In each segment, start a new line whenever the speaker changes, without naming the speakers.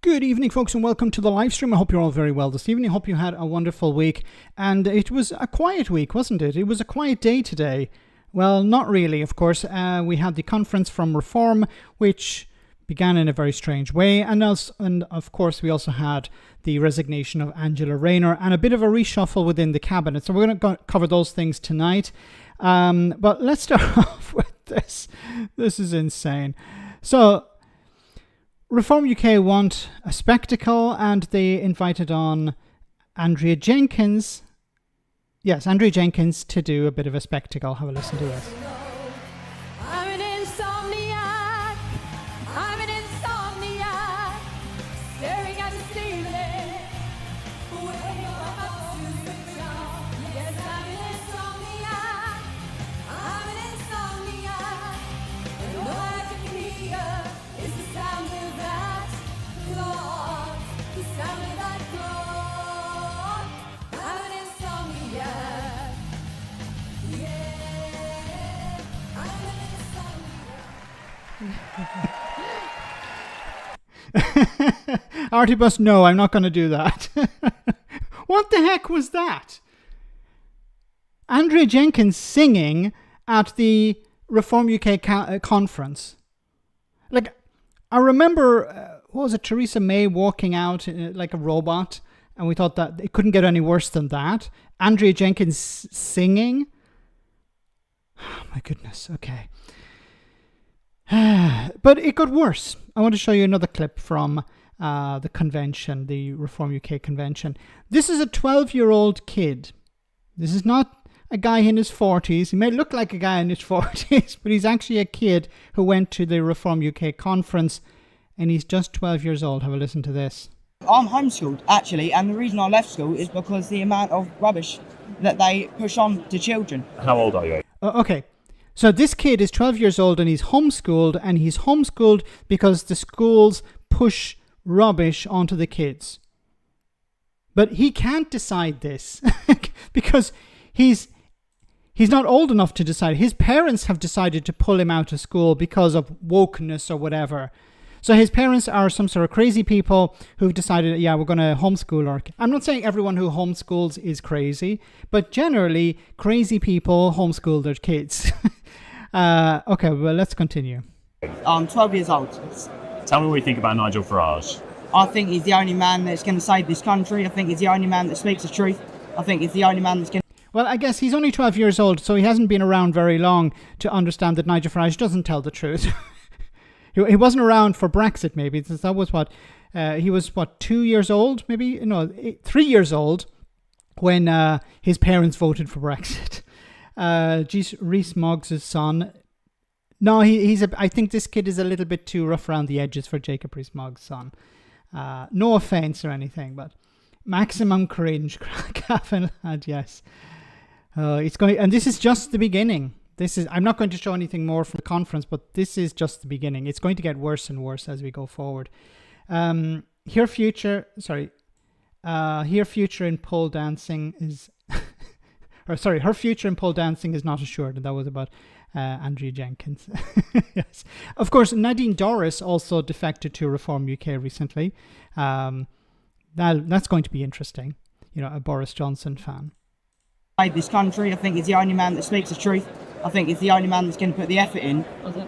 Good evening, folks, and welcome to the live stream. I hope you're all very well this evening. I hope you had a wonderful week. And it was a quiet week, wasn't it? It was a quiet day today. Well, not really, of course. We had the conference from Reform, which began in a very strange way. And of course, we also had the resignation of Angela Rayner and a bit of a reshuffle within the cabinet. So we're going to cover those things tonight. But let's start off with this. This is insane. So Reform UK want a spectacle, and they invited on Andrea Jenkins. Yes, Andrea Jenkins to do a bit of a spectacle. Have a listen to this.
I'm an insomniac. I'm an insomniac. Staring at the ceiling. Waiting up to switch off. Yes, I'm an insomniac. I'm an insomniac. And all I can hear is the sound of that clock. The sound of that clock. I'm an insomniac. Yeah, I'm an insomniac.
Artibus, no, I'm not going to do that. What the heck was that? Andrea Jenkins singing at the Reform UK conference. Like, I remember, what was it, Theresa May walking out like a robot, and we thought that it couldn't get any worse than that. Andrea Jenkins singing. Oh, my goodness, okay. But it got worse. I want to show you another clip from the convention, the Reform UK convention. This is a 12-year-old kid. This is not a guy in his 40s. He may look like a guy in his 40s, but he's actually a kid who went to the Reform UK conference, and he's just 12 years old. Have a listen to this.
I'm homeschooled, actually, and the reason I left school is because the amount of rubbish that they push on to children.
How old are you?
Okay. So this kid is 12 years old and he's homeschooled because the schools push rubbish onto the kids. But he can't decide this because he's not old enough to decide. His parents have decided to pull him out of school because of wokeness or whatever. So his parents are some sort of crazy people who've decided, yeah, we're going to homeschool our kids. I'm not saying everyone who homeschools is crazy, but generally crazy people homeschool their kids. Okay, well, let's continue.
I'm 12 years old.
Tell me what you think about Nigel Farage.
I think he's the only man that's going to save this country. I think he's the only man that speaks the truth. I think he's the only man that's going to...
Well, I guess he's only 12 years old, so he hasn't been around very long to understand that Nigel Farage doesn't tell the truth. He wasn't around for Brexit, maybe. That was what... he was, 2 years old, maybe? No, 3 years old when his parents voted for Brexit. Rees-Moggs' son. No, I think this kid is a little bit too rough around the edges for Jacob Rees-Moggs' son. No offence or anything, but maximum cringe. Gavin lad, yes. It's going, and this is just the beginning. I'm not going to show anything more from the conference, but this is just the beginning. It's going to get worse and worse as we go forward. Her future in pole dancing is... her future in pole dancing is not assured. And that was about Andrea Jenkins. Yes. Of course, Nadine Dorries also defected to Reform UK recently. That's going to be interesting. You know, a Boris Johnson fan.
Save this country. I think he's the only man that speaks the truth. I think he's the only man that's going to put the effort in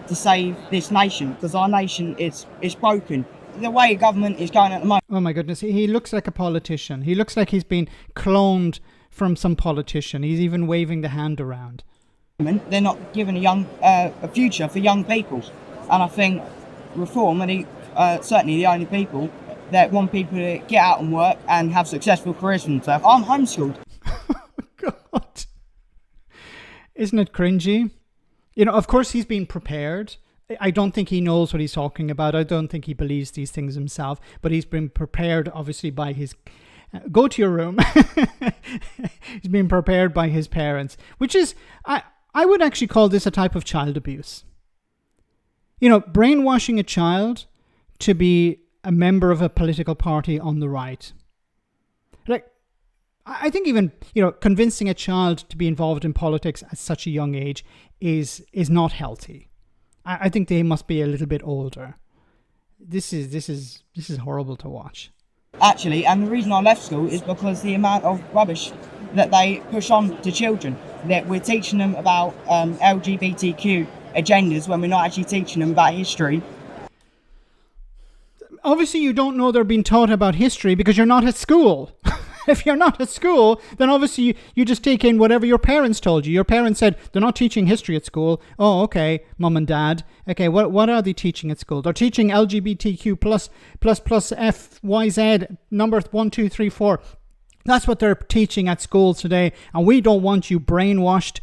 to save this nation, because our nation is broken. The way government is going at the moment.
Oh my goodness, he looks like a politician. He looks like he's been cloned from some politician. He's even waving the hand around.
They're not giving a future for young people, and I think Reform are certainly the only people that want people to get out and work and have successful careers for themselves. I'm homeschooled.
God. Isn't it cringy? You know, of course he's been prepared. I don't think he knows what he's talking about. I don't think he believes these things himself, but he's been prepared obviously by his... go to your room. He's been prepared by his parents, which is... I would actually call this a type of child abuse. You know, brainwashing a child to be a member of a political party on the right. Like, I think even, you know, convincing a child to be involved in politics at such a young age is not healthy. I think they must be a little bit older. This is horrible to watch.
Actually, and the reason I left school is because the amount of rubbish that they push on to children, that we're teaching them about LGBTQ agendas when we're not actually teaching them about history.
Obviously, you don't know they're being taught about history because you're not at school. If you're not at school, then obviously you just take in whatever your parents told you. Your parents said they're not teaching history at school. Oh, okay, mum and dad. Okay, what are they teaching at school? They're teaching LGBTQ plus F Y Z number 1 2 3 4. That's what they're teaching at school today, and we don't want you brainwashed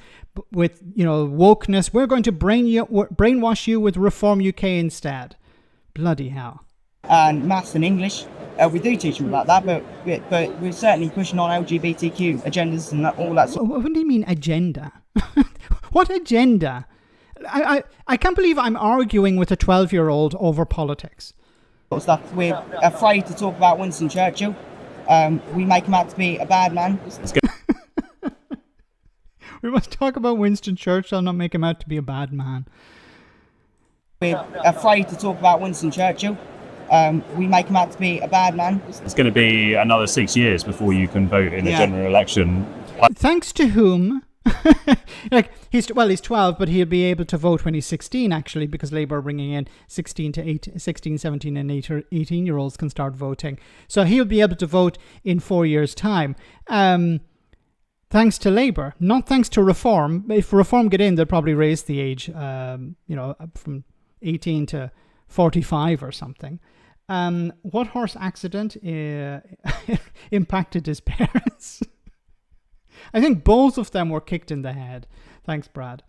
with wokeness. We're going to brainwash you with Reform UK instead. Bloody hell.
And maths and English. We do teach them about that, but we're certainly pushing on LGBTQ agendas and all that sort of.
What do you mean agenda? What agenda? I can't believe I'm arguing with a 12-year-old over politics.
Stuff. We're afraid to talk about Winston Churchill. We make him out to be a bad man.
We must talk about Winston Churchill, not make him out to be a bad man.
We're afraid to talk about Winston Churchill. We make him out to be a bad man.
It's going to be another 6 years before you can vote in a general election.
Thanks to whom? He's 12, but he'll be able to vote when he's 16, actually, because Labour are bringing in 16, 17 and 18-year-olds can start voting. So he'll be able to vote in 4 years' time. Thanks to Labour, not thanks to Reform. If Reform get in, they'll probably raise the age, from 18 to 45 or something. What horse accident impacted his parents? I think both of them were kicked in the head. Thanks, Brad.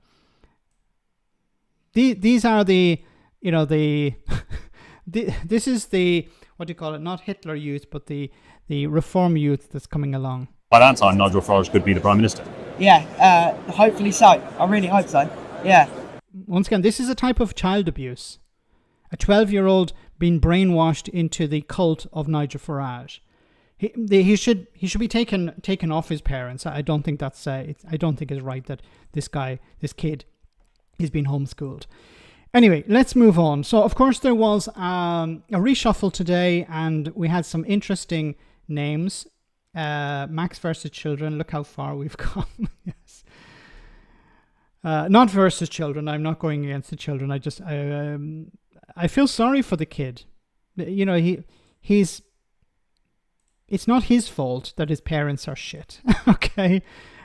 These are this is the, what do you call it? Not Hitler youth, but the Reform youth that's coming along.
By that time, Nigel Farage could be the Prime Minister.
Yeah, hopefully so. I really hope so. Yeah.
Once again, this is a type of child abuse. A 12-year-old being brainwashed into the cult of Nigel Farage. He should be taken off his parents. I don't think that's I don't think it's right that this kid is being homeschooled. Anyway, let's move on. So of course there was a reshuffle today, and we had some interesting names. Max versus children. Look how far we've come. Yes. Not versus children. I'm not going against the children. I feel sorry for the kid. He's. It's not his fault that his parents are shit, okay?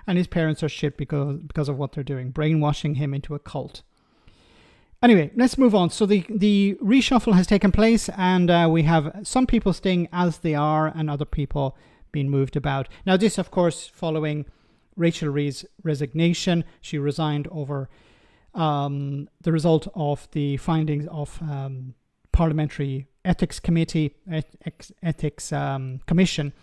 And his parents are shit because of what they're doing, brainwashing him into a cult. Anyway, let's move on. So the reshuffle has taken place, and we have some people staying as they are and other people being moved about. Now, this, of course, following Rachel Reeves' resignation. She resigned over the result of the findings of Parliamentary Ethics Committee, Ethics Commission,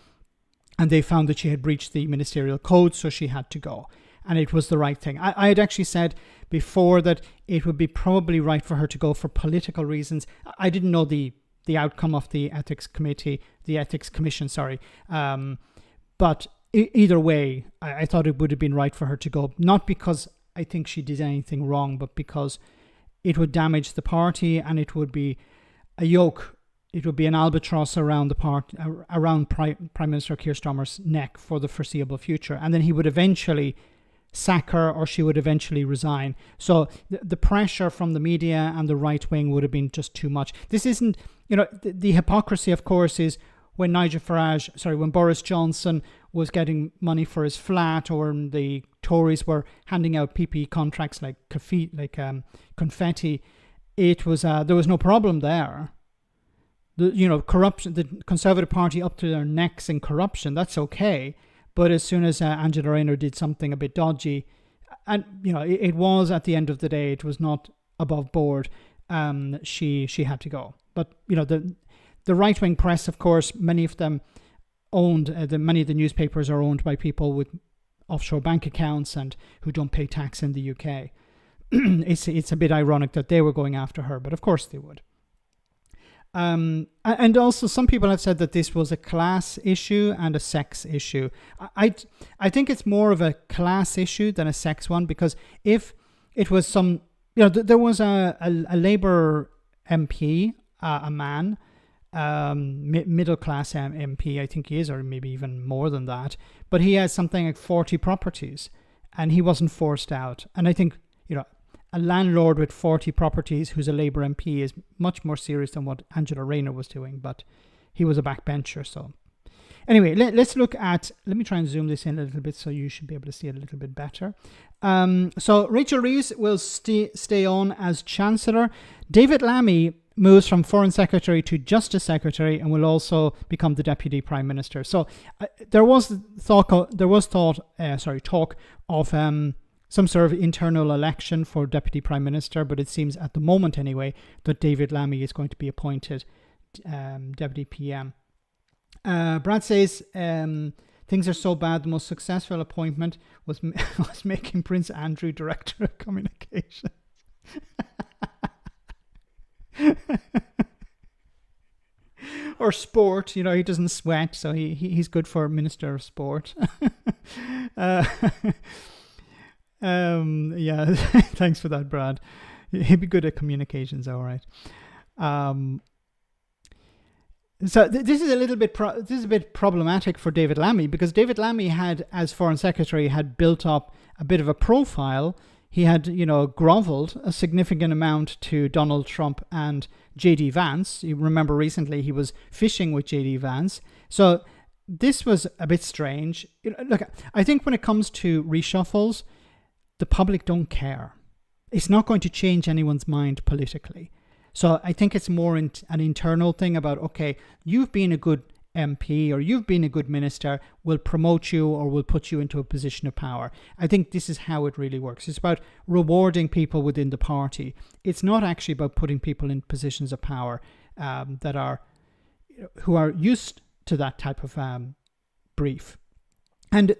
and they found that she had breached the ministerial code, so she had to go. And it was the right thing. I had actually said before that it would be probably right for her to go for political reasons. I didn't know the outcome of the Ethics Commission, sorry. But either way, I thought it would have been right for her to go, not because I think she did anything wrong, but because it would damage the party, and it would be a yoke. It would be an albatross around around Prime Minister Keir Starmer's neck for the foreseeable future. And then he would eventually sack her, or she would eventually resign. So the pressure from the media and the right wing would have been just too much. This isn't, the hypocrisy, of course, is when when Boris Johnson was getting money for his flat, or the Tories were handing out PPE contracts like confetti. It was there was no problem there. Corruption, the Conservative Party up to their necks in corruption, that's okay. But as soon as Angela Rayner did something a bit dodgy, and it was, at the end of the day, it was not above board. She had to go. But the right wing press, of course, many of them owned. Many of the newspapers are owned by people with offshore bank accounts and who don't pay tax in the UK. It's a bit ironic that they were going after her, but of course they would. And also some people have said that this was a class issue and a sex issue. I think it's more of a class issue than a sex one, because if it was there was a Labour MP a man, middle class MP, I think he is, or maybe even more than that. But he has something like 40 properties, and he wasn't forced out. And I think, a landlord with 40 properties who's a Labour MP is much more serious than what Angela Rayner was doing, but he was a backbencher. So anyway, let's look at, let me try and zoom this in a little bit so you should be able to see it a little bit better. So Rachel Reeves will stay on as Chancellor. David Lammy moves from Foreign Secretary to Justice Secretary and will also become the Deputy Prime Minister. So there was talk of some sort of internal election for Deputy Prime Minister, but it seems at the moment anyway that David Lammy is going to be appointed Deputy PM. Brad says things are so bad. The most successful appointment was making Prince Andrew Director of Communications. Or sport, he doesn't sweat, so he's good for Minister of Sport. Yeah, thanks for that, Brad. He'd be good at communications, all right. So this is a bit problematic for David Lammy, because David Lammy had, as Foreign Secretary, had built up a bit of a profile. He had, groveled a significant amount to Donald Trump and J.D. Vance. You remember recently he was fishing with J.D. Vance. So this was a bit strange. Look, I think when it comes to reshuffles, the public don't care. It's not going to change anyone's mind politically. So I think it's more an internal thing about, okay, you've been a good MP or you've been a good minister, we'll promote you or we'll put you into a position of power. I think this is how it really works. It's about rewarding people within the party. It's not actually about putting people in positions of power who are used to that type of brief. And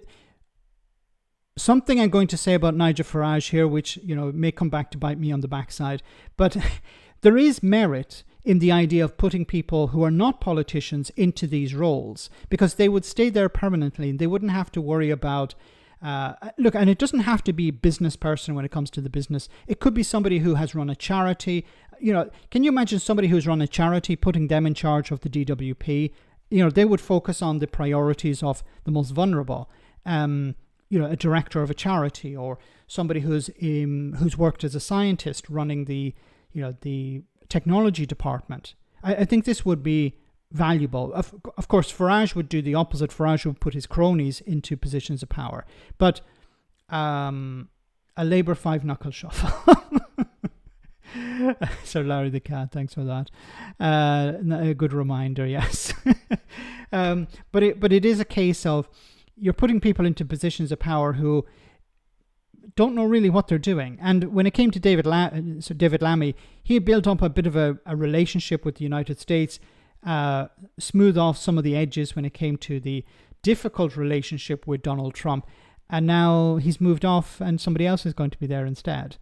something I'm going to say about Nigel Farage here, which may come back to bite me on the backside, but there is merit in the idea of putting people who are not politicians into these roles, because they would stay there permanently and they wouldn't have to worry about look, and it doesn't have to be a business person when it comes to the business. It could be somebody who has run a charity. Can you imagine somebody who's run a charity, putting them in charge of the DWP? They would focus on the priorities of the most vulnerable. A director of a charity, or somebody who's worked as a scientist running the technology department. I think this would be valuable. Of course, Farage would do the opposite. Farage would put his cronies into positions of power. But a Labour five-knuckle shuffle. So Larry the Cat, thanks for that. A good reminder, yes. But it is a case of you're putting people into positions of power who don't know really what they're doing. And when it came to David Lammy, he built up a bit of a relationship with the United States, smoothed off some of the edges when it came to the difficult relationship with Donald Trump. And now he's moved off and somebody else is going to be there instead.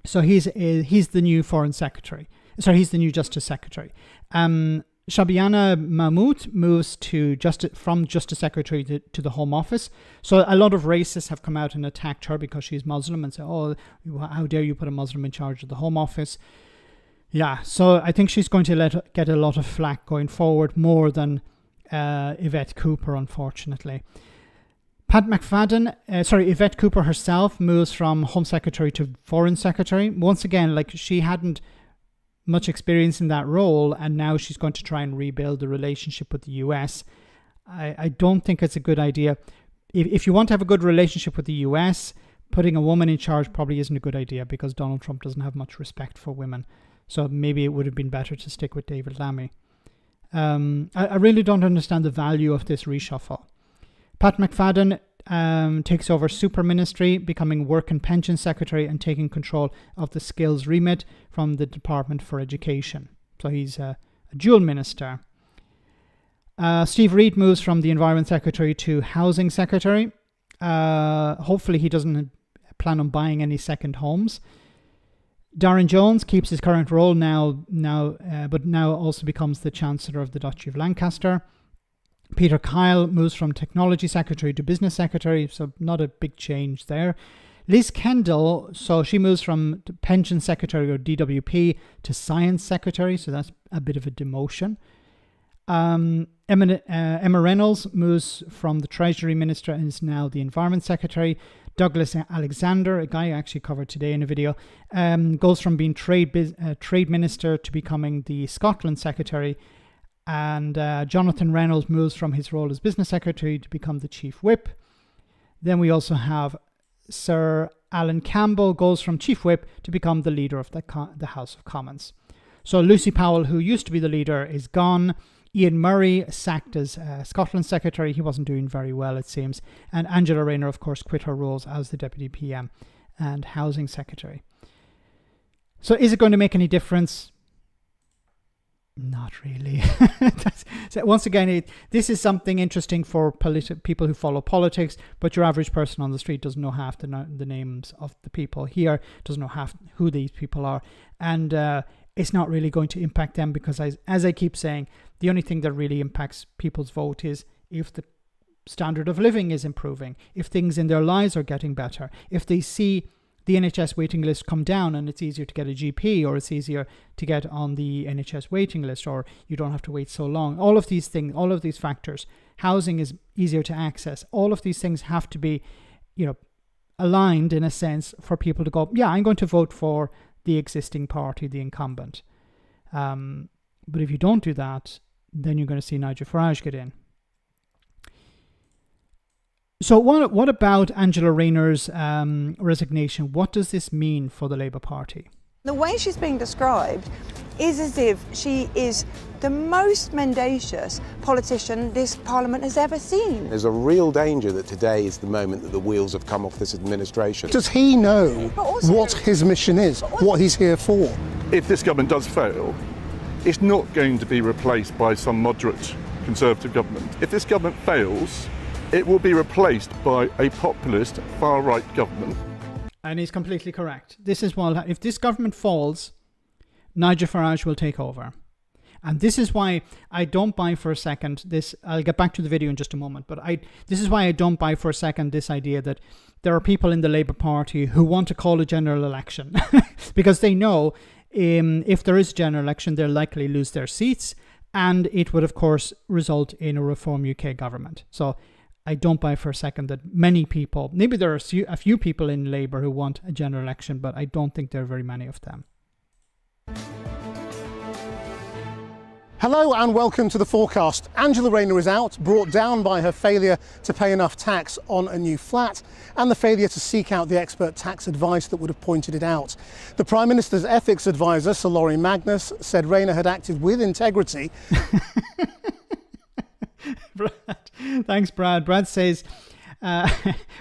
So he's the new Foreign Secretary. Sorry, he's the new Justice Secretary. Shabiana Mahmood moves from Justice Secretary to the Home Office. So a lot of racists have come out and attacked her because she's Muslim and say, oh, how dare you put a Muslim in charge of the Home Office? Yeah, so I think she's going to get a lot of flack going forward, more than Yvette Cooper, unfortunately. Yvette Cooper herself moves from Home Secretary to Foreign Secretary. Once again, she hadn't much experience in that role, and now she's going to try and rebuild the relationship with the US. I don't think it's a good idea. If you want to have a good relationship with the US, putting a woman in charge probably isn't a good idea, because Donald Trump doesn't have much respect for women. So maybe it would have been better to stick with David Lammy. I really don't understand the value of this reshuffle. Pat McFadden takes over Super Ministry, becoming Work and Pension Secretary and taking control of the skills remit from the Department for Education. So he's a dual minister. Steve Reid moves from the Environment Secretary to Housing Secretary. Hopefully he doesn't plan on buying any second homes. Darren Jones keeps his current role but now also becomes the Chancellor of the Duchy of Lancaster. Peter Kyle moves from Technology Secretary to Business Secretary, so not a big change there. Liz Kendall, so she moves from Pension Secretary or DWP to Science Secretary, so that's a bit of a demotion. Emma Reynolds moves from the Treasury Minister and is now the Environment Secretary. Douglas Alexander, a guy I actually covered today in a video, goes from being Trade Minister to becoming the Scotland Secretary. And Jonathan Reynolds moves from his role as Business Secretary to become the Chief Whip. Then we also have Sir Alan Campbell goes from Chief Whip to become the leader of the House of Commons. So Lucy Powell, who used to be the leader, is gone. Ian Murray sacked as Scotland Secretary. He wasn't doing very well, it seems. And Angela Rayner, of course, quit her roles as the Deputy PM and Housing Secretary. So is it going to make any difference? Not really. So once again, this is something interesting for people who follow politics, but your average person on the street doesn't know half the names of the people here, doesn't know half who these people are. And it's not really going to impact them because, as I keep saying, the only thing that really impacts people's vote is if the standard of living is improving, if things in their lives are getting better, if they see the NHS waiting list come down and it's easier to get a GP, or it's easier to get on the NHS waiting list, or you don't have to wait so long. All of these things, all of these factors, housing is easier to access. All of these things have to be, aligned in a sense for people to go, yeah, I'm going to vote for the existing party, the incumbent. But if you don't do that, then you're going to see Nigel Farage get in. So what about Angela Rayner's resignation? What does this mean for the Labour Party?
The way she's being described is as if she is the most mendacious politician this Parliament has ever seen.
There's a real danger that today is the moment that the wheels have come off this administration.
Does he know what his mission is, what he's here for?
If this government does fail, it's not going to be replaced by some moderate Conservative government. If this government fails, it will be replaced by a populist far-right government.
And he's completely correct. This is what, if this government falls, Nigel Farage will take over. And this is why I don't buy for a second this. I'll get back to the video in just a moment, but this is why I don't buy for a second this idea that there are people in the Labour Party who want to call a general election because they know if there is a general election, they'll likely lose their seats, and it would, of course, result in a Reform UK government. So I don't buy for a second that many people, maybe there are a few people in Labour who want a general election, but I don't think there are very many of them.
Hello and welcome to The Forecast. Angela Rayner is out, brought down by her failure to pay enough tax on a new flat and the failure to seek out the expert tax advice that would have pointed it out. The Prime Minister's ethics advisor, Sir Laurie Magnus, said Rayner had acted with integrity.
Brad. Thanks, Brad. Brad says,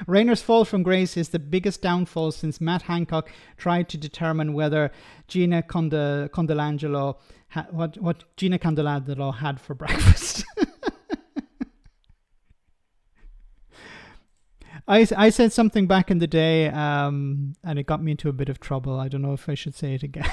Rayner's fall from grace is the biggest downfall since Matt Hancock tried to determine whether Gina Condolangelo what Gina Condolangelo had for breakfast. I said something back in the day, and it got me into a bit of trouble. I don't know if I should say it again.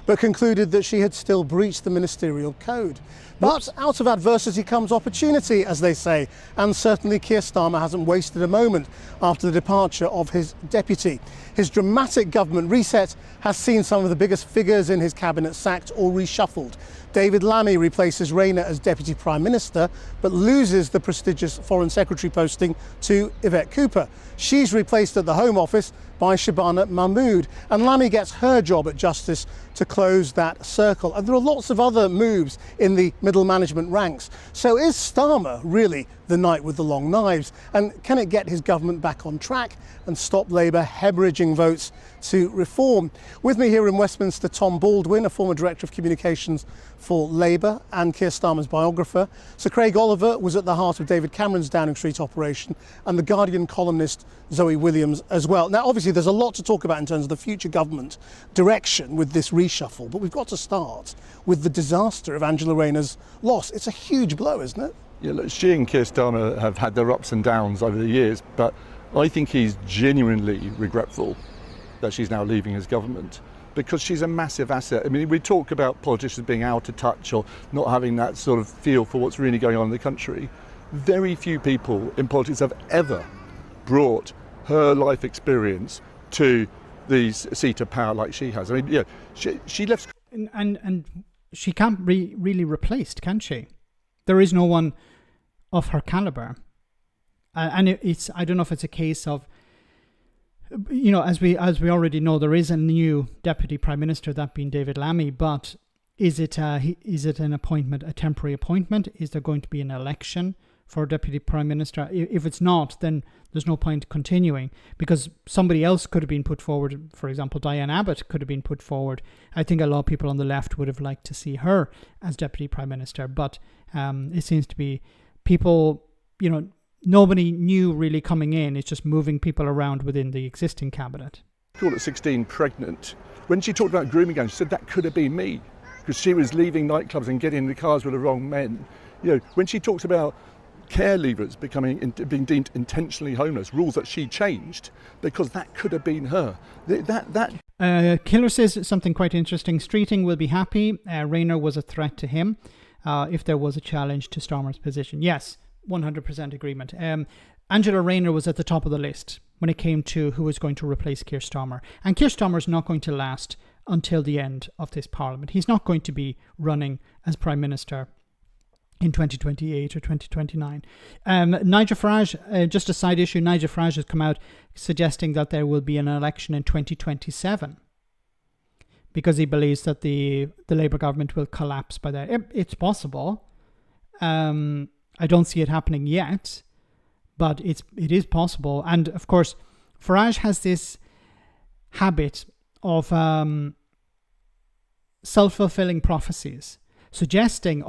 But concluded that she had still breached the ministerial code. But out of adversity comes opportunity, as they say, and certainly Keir Starmer hasn't wasted a moment after the departure of his deputy. His dramatic government reset has seen some of the biggest figures in his cabinet sacked or reshuffled. David Lammy replaces Rayner as Deputy Prime Minister, but loses the prestigious Foreign Secretary posting to Yvette Cooper. She's replaced at the Home Office by Shabana Mahmood, and Lammy gets her job at Justice to close that circle. And there are lots of other moves in the middle management ranks. So is Starmer really the knight with the long knives? And can it get his government back on track and stop Labour hemorrhaging votes to reform? With me here in Westminster, Tom Baldwin, a former Director of Communications for Labour and Keir Starmer's biographer. Sir Craig Oliver was at the heart of David Cameron's Downing Street operation, and the Guardian columnist Zoe Williams as well. Now, obviously, there's a lot to talk about in terms of the future government direction with this reshuffle, but we've got to start with the disaster of Angela Rayner's loss. It's a huge blow, isn't it?
Yeah, look, she and Keir Starmer have had their ups and downs over the years, but I think he's genuinely regretful that she's now leaving his government, because she's a massive asset. I mean, we talk about politicians being out of touch or not having that sort of feel for what's really going on in the country. Very few people in politics have ever brought her life experience to the seat of power like she has. I mean, she left.
And she can't be really replaced, can she? There is no one of her caliber. And it's, I don't know if it's a case of, as we already know, there is a new deputy prime minister, that being David Lammy, but is it an appointment, a temporary appointment? Is there going to be an election for deputy prime minister? If it's not, then there's no point continuing, because somebody else could have been put forward. For example, Diane Abbott could have been put forward. I think a lot of people on the left would have liked to see her as deputy prime minister, but it seems to be people, nobody new really coming in. It's just moving people around within the existing cabinet.
Called at 16 pregnant. When she talked about grooming gangs, she said that could have been me, because she was leaving nightclubs and getting in the cars with the wrong men. When she talks about care leavers being deemed intentionally homeless, rules that she changed, because that could have been her.
Killer says something quite interesting. Streeting will be happy. Rayner was a threat to him if there was a challenge to Starmer's position. Yes, 100% agreement. Angela Rayner was at the top of the list when it came to who was going to replace Keir Starmer. And Keir Starmer is not going to last until the end of this parliament. He's not going to be running as Prime Minister in 2028 or 2029. Nigel Farage, just a side issue, Nigel Farage has come out suggesting that there will be an election in 2027 because he believes that the Labour government will collapse by then. It's possible. I don't see it happening yet, but it is possible. And of course, Farage has this habit of self-fulfilling prophecies, suggesting,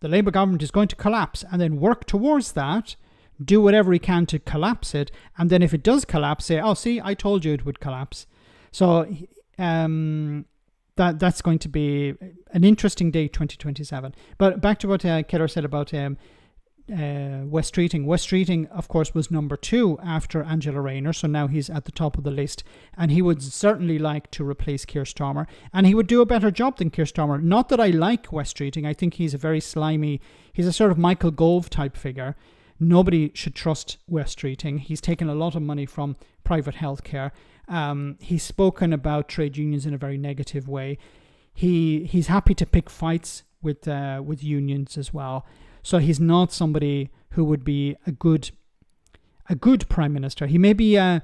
the Labour government is going to collapse, and then work towards that, do whatever he can to collapse it, and then if it does collapse, say, see, I told you it would collapse. So that's going to be an interesting day, 2027. But back to what Keller said about Wes Streeting. Wes Streeting, of course, was number 2 after Angela Rayner, so now he's at the top of the list, and he would certainly like to replace Keir Starmer, and he would do a better job than Keir Starmer. Not that I like Wes Streeting. I think he's a very slimy, he's a sort of Michael Gove type figure. Nobody should trust Wes Streeting. He's taken a lot of money from private healthcare. He's spoken about trade unions in a very negative way. He's happy to pick fights with unions as well. So he's not somebody who would be a good prime minister. He may be a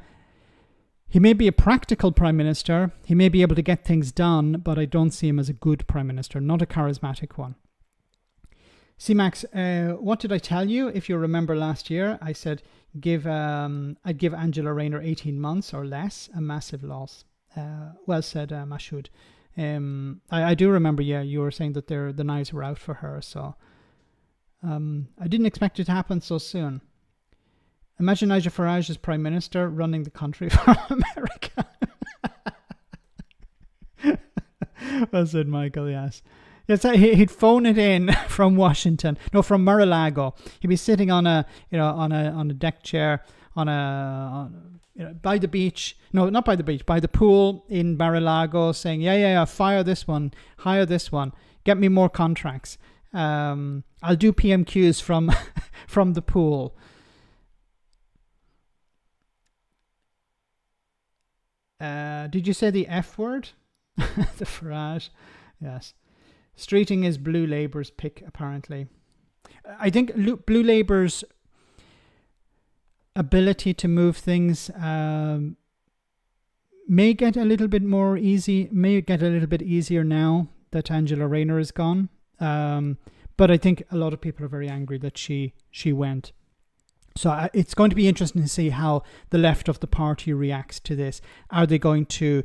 practical prime minister. He may be able to get things done, but I don't see him as a good prime minister, not a charismatic one. C-Max, what did I tell you? If you remember last year, I said I'd give Angela Rayner 18 months or less, a massive loss. Well said, Mashoud. I do remember, you were saying that the knives were out for her, so I didn't expect it to happen so soon. Imagine Nigel Farage as Prime Minister running the country from America. Well said, Michael, yes. Yes, he'd phone it in from Washington. No, from Mar-a-Lago. He'd be sitting on a deck chair by the beach. No, not by the beach, by the pool in Mar-a-Lago, saying, yeah, fire this one, hire this one, get me more contracts. I'll do PMQs from the pool. Did you say the F word? The Farage? Yes. Streeting is Blue Labour's pick, apparently. I think Blue Labour's ability to move things may get a little bit easier now that Angela Rayner is gone. But I think a lot of people are very angry that she went. So it's going to be interesting to see how the left of the party reacts to this. Are they going to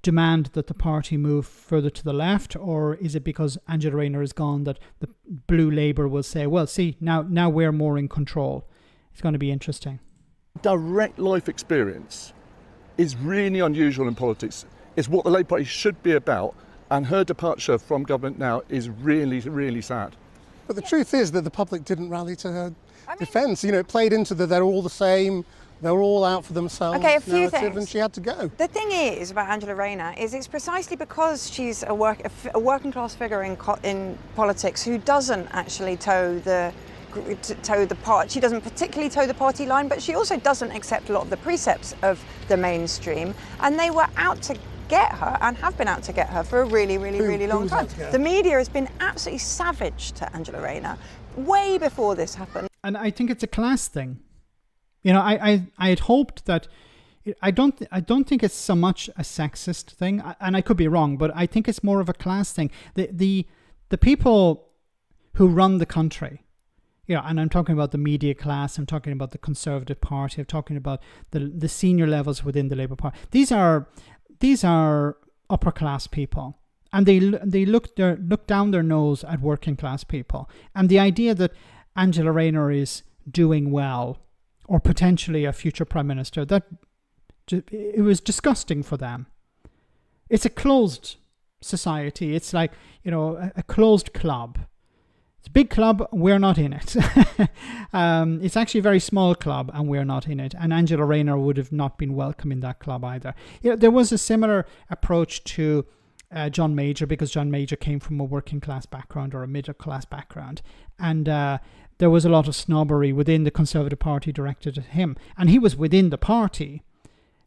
demand that the party move further to the left, or is it because Angela Rayner is gone that the Blue Labour will say, well, see, now we're more in control? It's going to be interesting.
Direct life experience is really unusual in politics. It's what the Labour Party should be about, and her departure from government now is really, really sad.
But the truth is that the public didn't rally to her defence. It played into they're all the same, they're all out for themselves.
Okay, a few
narrative,
things.
and she had to go.
The thing is about Angela Rayner is it's precisely because she's a working class figure in politics who doesn't actually toe the toe the part. She doesn't particularly toe the party line, but she also doesn't accept a lot of the precepts of the mainstream. And they were out to get her and have been out to get her for a really, really, really long
was
time.
out to get her?
The media has been absolutely savage to Angela Rayner way before this happened.
And I think it's a class thing. You know, I had hoped that. I don't think it's so much a sexist thing, and I could be wrong, but I think it's more of a class thing. The people who run the country, you know, and I'm talking about the media class, I'm talking about the Conservative Party, I'm talking about the senior levels within the Labour Party. These are upper class people, and they look down their nose at working class people. And the idea that Angela Rayner is doing well, or potentially a future prime minister, that it was disgusting for them. It's a closed society. It's like, you know, a closed club. It's a big club, we're not in it. It's actually a very small club and we're not in it. And Angela Rayner would have not been welcome in that club either. You know, there was a similar approach to John Major, because John Major came from a working class background or a middle class background. And there was a lot of snobbery within the Conservative Party directed at him. And he was within the party.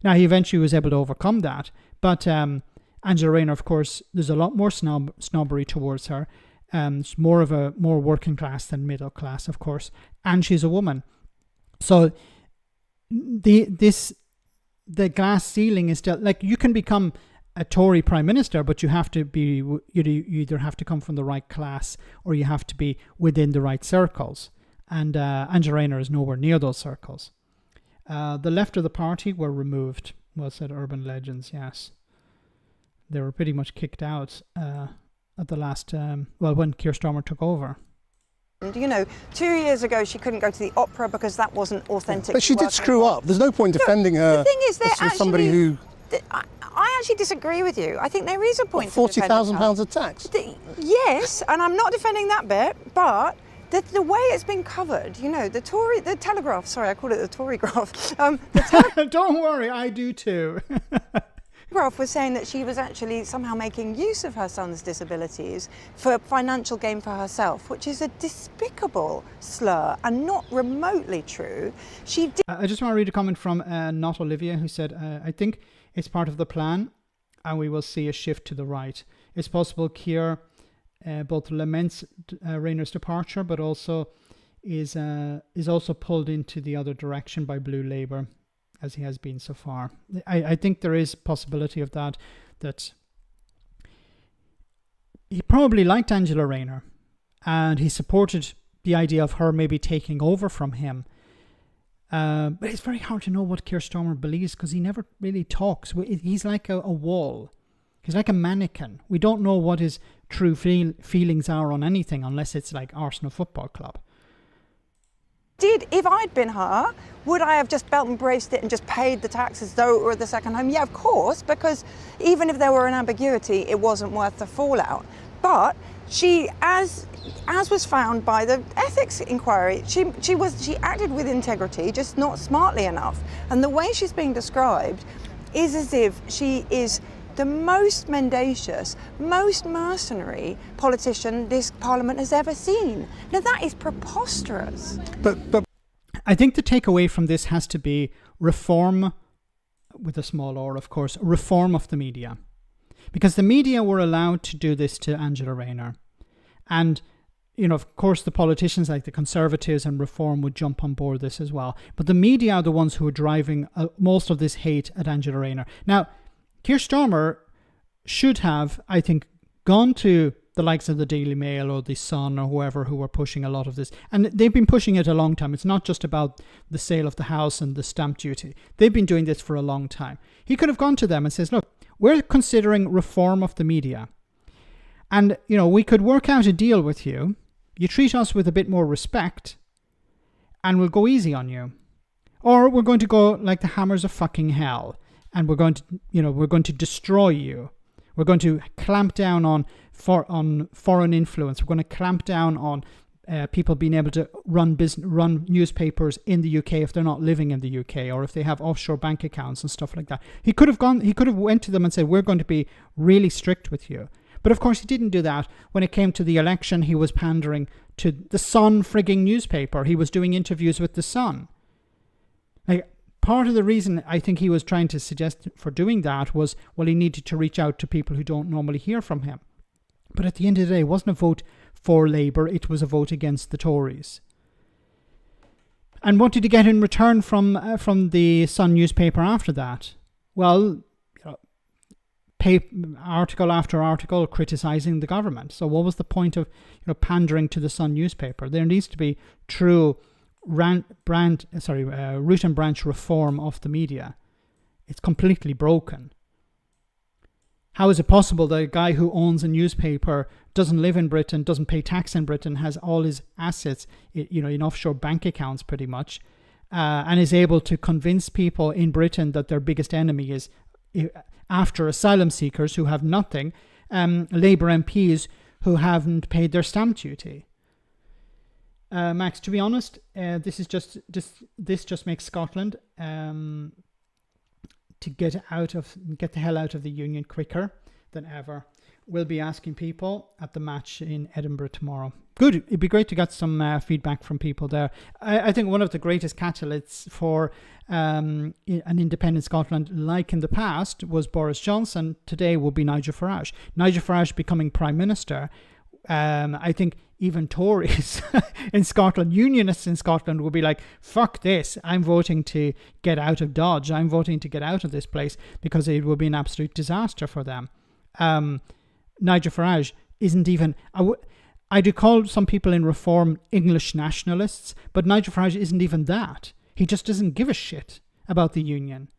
Now, he eventually was able to overcome that. But Angela Rayner, of course, there's a lot more snobbery towards her. It's more working class than middle class, of course. And she's a woman. So the glass ceiling is still, like, you can become a Tory prime minister, but you have to be, you either have to come from the right class or you have to be within the right circles. And Angela Rayner is nowhere near those circles. The left of the party were removed, was said urban legends, yes. They were pretty much kicked out at the last, when Keir Starmer took over.
You know, 2 years ago she couldn't go to the opera because that wasn't authentic.
But she did screw up. There's no point defending her.
The thing is,
as somebody who...
I actually disagree with you. I think there is a point.
£40,000 of tax.
Yes, and I'm not defending that bit, but the way it's been covered, you know, the Telegraph. Sorry, I call it the Tory graph.
Don't worry, I do too.
Telegraph was saying that she was actually somehow making use of her son's disabilities for financial gain for herself, which is a despicable slur and not remotely true.
I just want to read a comment from Not Olivia, who said, I think it's part of the plan and we will see a shift to the right. It's possible Keir both laments Rayner's departure, but also is also pulled into the other direction by Blue Labour, as he has been so far. I think there is possibility of that he probably liked Angela Rayner and he supported the idea of her maybe taking over from him. But it's very hard to know what Keir Starmer believes because he never really talks. He's like a wall. He's like a mannequin. We don't know what his true feelings are on anything unless it's like Arsenal Football Club.
If I'd been her, would I have just belt and braced it and just paid the taxes though it were the second home? Yeah, of course, because even if there were an ambiguity, it wasn't worth the fallout. But she, as was found by the ethics inquiry, she acted with integrity, just not smartly enough. And the way she's being described is as if she is the most mendacious, most mercenary politician this parliament has ever seen. Now that is preposterous.
But
I think the takeaway from this has to be reform, with a small r, of course, reform of the media. Because the media were allowed to do this to Angela Rayner. And, you know, of course, the politicians like the Conservatives and Reform would jump on board this as well. But the media are the ones who are driving most of this hate at Angela Rayner. Now, Keir Starmer should have, I think, gone to the likes of the Daily Mail or the Sun or whoever who were pushing a lot of this. And they've been pushing it a long time. It's not just about the sale of the house and the stamp duty. They've been doing this for a long time. He could have gone to them and says, look, we're considering reform of the media. And, you know, we could work out a deal with you. You treat us with a bit more respect and we'll go easy on you. Or we're going to go like the hammers of fucking hell. And we're going to destroy you. We're going to clamp down on foreign influence. We're going to clamp down on people being able to run newspapers in the UK if they're not living in the UK or if they have offshore bank accounts and stuff like that. He could have went to them and said, we're going to be really strict with you. But of course, he didn't do that. When it came to the election, he was pandering to the Sun frigging newspaper. He was doing interviews with the Sun. Like, part of the reason I think he was trying to suggest for doing that was, well, he needed to reach out to people who don't normally hear from him. But at the end of the day, it wasn't a vote for Labour, it was a vote against the Tories. And what did he get in return from the Sun newspaper after that? Well, article after article criticising the government. So what was the point of pandering to the Sun newspaper? There needs to be true root and branch reform of the media. It's completely broken. How is it possible that a guy who owns a newspaper, doesn't live in Britain, doesn't pay tax in Britain, has all his assets in offshore bank accounts pretty much, and is able to convince people in Britain that their biggest enemy is, after asylum seekers who have nothing, Labour MPs who haven't paid their stamp duty? Max, to be honest, this just makes Scotland to get the hell out of the union quicker than ever. We'll be asking people at the match in Edinburgh tomorrow. Good. It'd be great to get some feedback from people there. I think one of the greatest catalysts for an independent Scotland, like in the past, was Boris Johnson. Today will be Nigel Farage. Nigel Farage becoming Prime Minister. I think even Tories in Scotland, unionists in Scotland, will be like, fuck this, I'm voting to get out of Dodge, I'm voting to get out of this place, because it will be an absolute disaster for them. Nigel Farage isn't even, I do call some people in Reform English nationalists, but Nigel Farage isn't even that. He just doesn't give a shit about the union.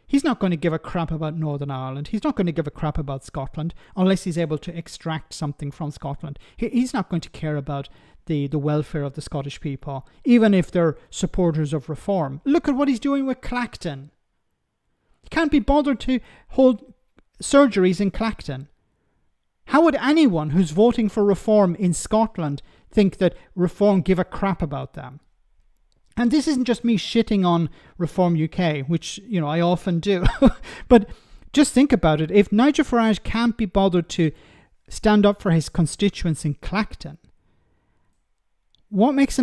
He's not going to give a crap about Northern Ireland. He's not going to give a crap about Scotland unless he's able to extract something from Scotland. He's not going to care about the welfare of the Scottish people, even if they're supporters of reform. Look at what he's doing with Clacton. He can't be bothered to hold surgeries in Clacton. How would anyone who's voting for reform in Scotland think that reform give a crap about them? And this isn't just me shitting on Reform UK, which, I often do. But just think about it. If Nigel Farage can't be bothered to stand up for his constituents in Clacton, what makes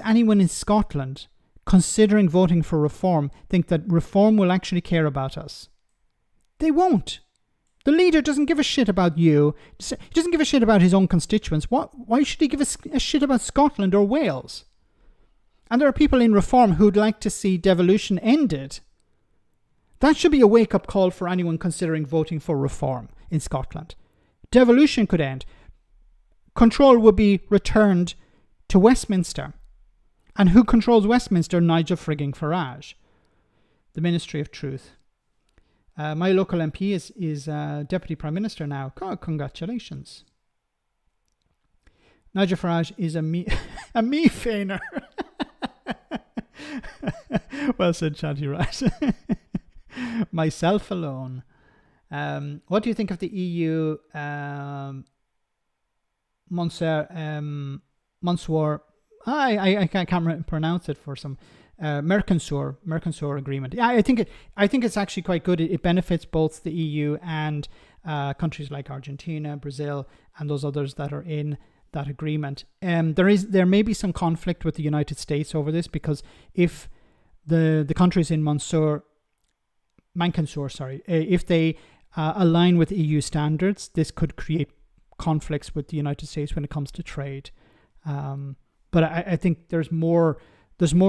anyone in Scotland considering voting for reform think that reform will actually care about us? They won't. The leader doesn't give a shit about you. He doesn't give a shit about his own constituents. Why should he give a shit about Scotland or Wales? And there are people in Reform who'd like to see devolution ended. That should be a wake-up call for anyone considering voting for reform in Scotland. Devolution could end. Control would be returned to Westminster. And who controls Westminster? Nigel frigging Farage. The Ministry of Truth. My local MP is Deputy Prime Minister now. Congratulations. Nigel Farage is a me-fainer. Well said, Shanty Rat. Myself alone. What do you think of the EU Monsieur? I can't pronounce it for some Mercosur agreement. Yeah, I think it's actually quite good. It benefits both the EU and countries like Argentina, Brazil, and those others that are in that agreement. There may be some conflict with the United States over this, because if the countries in Mercosur, if they align with EU standards, this could create conflicts with the United States when it comes to trade. But I think there's more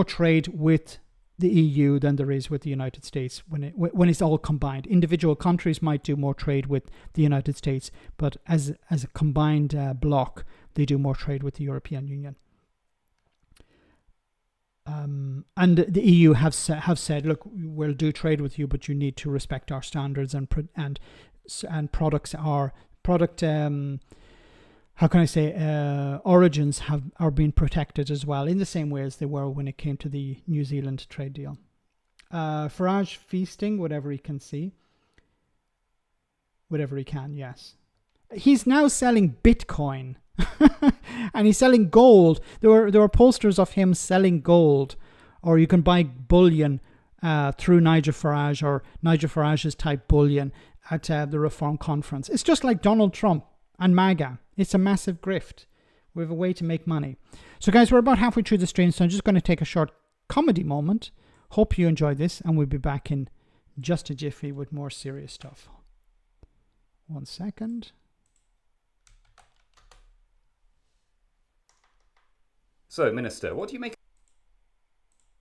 trade with the EU than there is with the United States when it's all combined. Individual countries might do more trade with the United States, but as a combined bloc, they do more trade with the European Union. And the EU have said, look, we'll do trade with you, but you need to respect our standards, and products are origins are being protected as well, in the same way as they were when it came to the New Zealand trade deal. Farage feasting whatever he can see. Whatever he can, yes. He's now selling Bitcoin. And he's selling gold. There were posters of him selling gold, or you can buy bullion through Nigel Farage or Nigel Farage's type bullion at the Reform Conference. It's just like Donald Trump and MAGA. It's a massive grift. We have a way to make money. So guys, we're about halfway through the stream, so I'm just going to take a short comedy moment. Hope you enjoyed this, and we'll be back in just a jiffy with more serious stuff. 1 second.
So, Minister, what do you make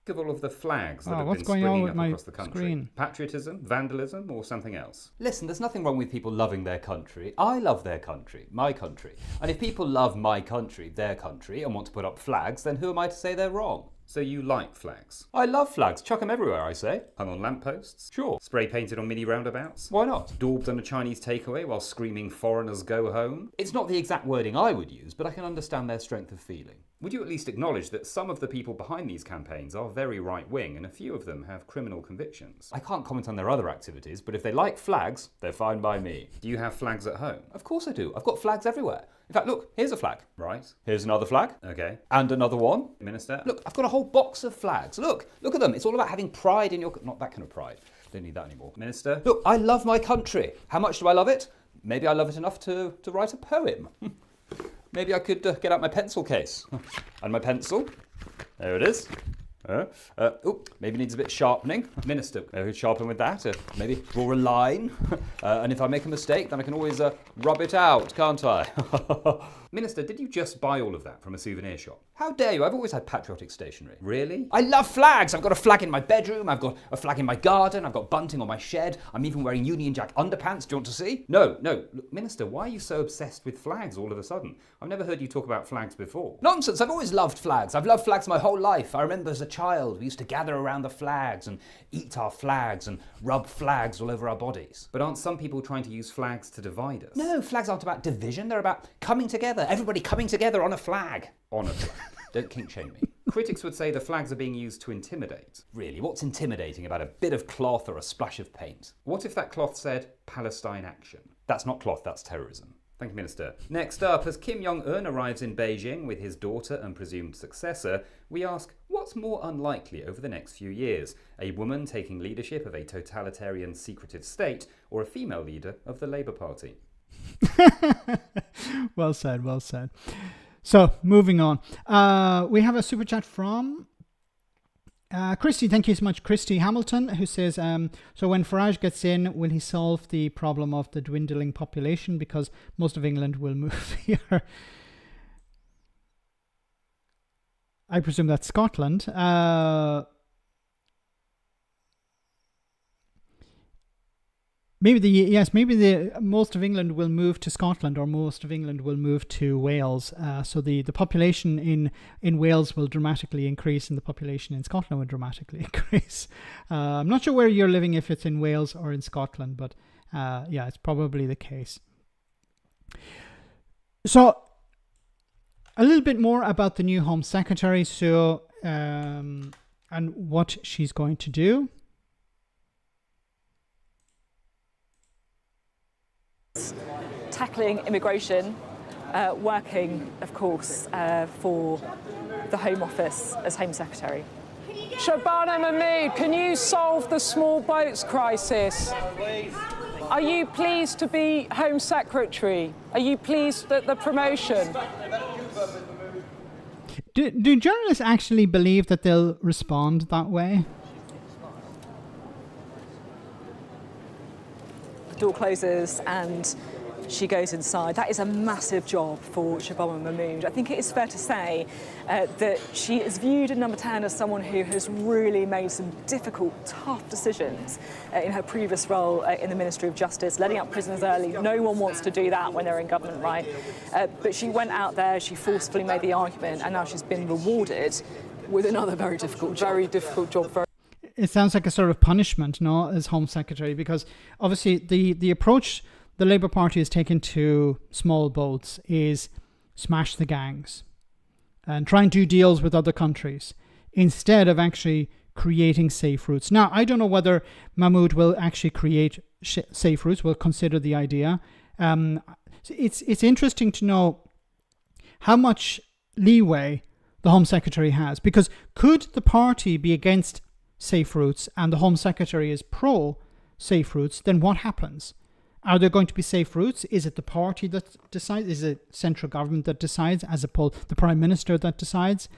of all of the flags that have
what's
been
going on
springing
with
up
my
across the country?
screen?
Patriotism, vandalism, or something else?
Listen, there's nothing wrong with people loving their country. I love their country, my country. And if people love my country, their country, and want to put up flags, then who am I to say they're wrong?
So you like flags?
I love flags. Chuck them everywhere, I say.
Hung on lampposts?
Sure.
Spray painted on mini roundabouts?
Why not?
Daubed on a Chinese takeaway while screaming foreigners go home?
It's not the exact wording I would use, but I can understand their strength of feeling.
Would you at least acknowledge that some of the people behind these campaigns are very right-wing and a few of them have criminal convictions?
I can't comment on their other activities, but if they like flags, they're fine by me.
Do you have flags at home?
Of course I do. I've got flags everywhere. In fact, look, here's a flag.
Right.
Here's another flag.
Okay.
And another one.
Minister?
Look, I've got a whole box of flags. Look at them. It's all about having pride in your... Not that kind of pride. Don't need that anymore.
Minister?
Look, I love my country. How much do I love it? Maybe I love it enough to write a poem. Maybe I could get out my pencil case. And my pencil. There it is. Maybe needs a bit sharpening.
Minister?
Maybe sharpen with that. Maybe draw a line. And if I make a mistake, then I can always rub it out, can't I?
Minister, did you just buy all of that from a souvenir shop?
How dare you? I've always had patriotic stationery.
Really?
I love flags. I've got a flag in my bedroom. I've got a flag in my garden. I've got bunting on my shed. I'm even wearing Union Jack underpants. Do you want to see?
No. Look, Minister, why are you so obsessed with flags all of a sudden? I've never heard you talk about flags before.
Nonsense. I've always loved flags. I've loved flags my whole life. I remember as a child, we used to gather around the flags and eat our flags and rub flags all over our bodies.
But aren't some people trying to use flags to divide us?
No, flags aren't about division. They're about coming together. Everybody coming together on a flag.
On a flag.
Don't kink shame me.
Critics would say the flags are being used to intimidate.
Really, what's intimidating about a bit of cloth or a splash of paint?
What if that cloth said Palestine action?
That's not cloth, that's terrorism.
Thank you, Minister. Next up, as Kim Jong-un arrives in Beijing with his daughter and presumed successor, we ask, what's more unlikely over the next few years? A woman taking leadership of a totalitarian secretive state, or a female leader of the Labour Party?
Well said, well said. So, moving on. We have a super chat from Christy. Thank you so much, Christy Hamilton, who says, so when Farage gets in, will he solve the problem of the dwindling population? Because most of England will move here. I presume that's Scotland. Maybe most of England will move to Scotland, or most of England will move to Wales. So the population in Wales will dramatically increase, and the population in Scotland will dramatically increase. I'm not sure where you're living, if it's in Wales or in Scotland, but yeah, it's probably the case. So a little bit more about the new Home Secretary, so and what she's going to do.
Tackling immigration, working, of course, for the Home Office as Home Secretary.
Shabana Mahmood, can you solve the small boats crisis? Are you pleased to be Home Secretary? Are you pleased at the promotion?
Do journalists actually believe that they'll respond that way?
The door closes and she goes inside. That is a massive job for Shabana Mahmood. I think it is fair to say that she is viewed in Number 10 as someone who has really made some difficult, tough decisions in her previous role in the Ministry of Justice, letting out prisoners early. No one wants to do that when they're in government, right? But she went out there, she forcefully made the argument, and now she's been rewarded with another very difficult job.
It sounds like a sort of punishment, no, as Home Secretary, because obviously the approach the Labour Party has taken to small boats is smash the gangs and try and do deals with other countries instead of actually creating safe routes. Now, I don't know whether Mahmood will actually create safe routes. We'll consider the idea. It's interesting to know how much leeway the Home Secretary has, because could the party be against safe routes and the Home Secretary is pro safe routes, then what happens? Are there going to be safe routes? Is it the party that decides? Is it central government that decides, as opposed to the Prime Minister that decides,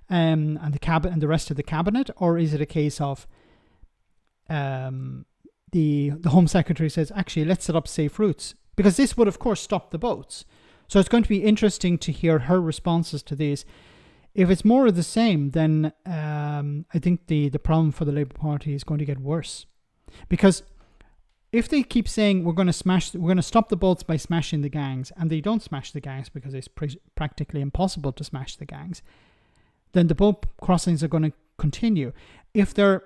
and the cabinet and the rest of the cabinet? Or is it a case of the Home Secretary says, actually, let's set up safe routes? Because this would, of course, stop the boats. So it's going to be interesting to hear her responses to this. If it's more of the same, then I think the problem for the Labour Party is going to get worse. Because if they keep saying we're going to stop the boats by smashing the gangs, and they don't smash the gangs because it's practically impossible to smash the gangs, then the boat crossings are going to continue. If they're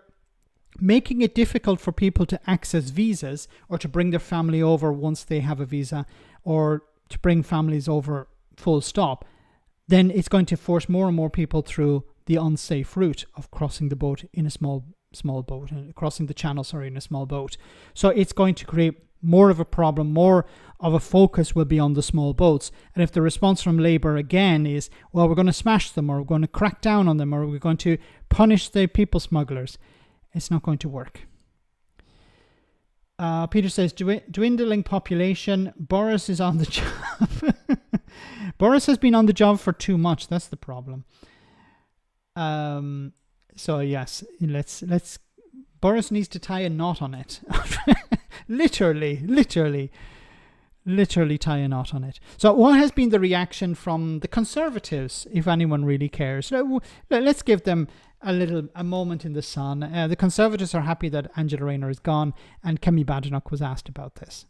making it difficult for people to access visas or to bring their family over once they have a visa, or to bring families over full stop, then it's going to force more and more people through the unsafe route of crossing the boat in a small boat, crossing the channel, in a small boat. So it's going to create more of a problem, more of a focus will be on the small boats. And if the response from Labour again is, well, we're going to smash them, or we're going to crack down on them, or we're going to punish the people smugglers, it's not going to work. Peter says, dwindling population, Boris is on the job. Boris has been on the job for too much. That's the problem. So yes, let's. Boris needs to tie a knot on it. literally tie a knot on it. So what has been the reaction from the Conservatives, if anyone really cares? Let's give them a moment in the sun. The Conservatives are happy that Angela Rayner is gone, and Kemi Badenoch was asked about this.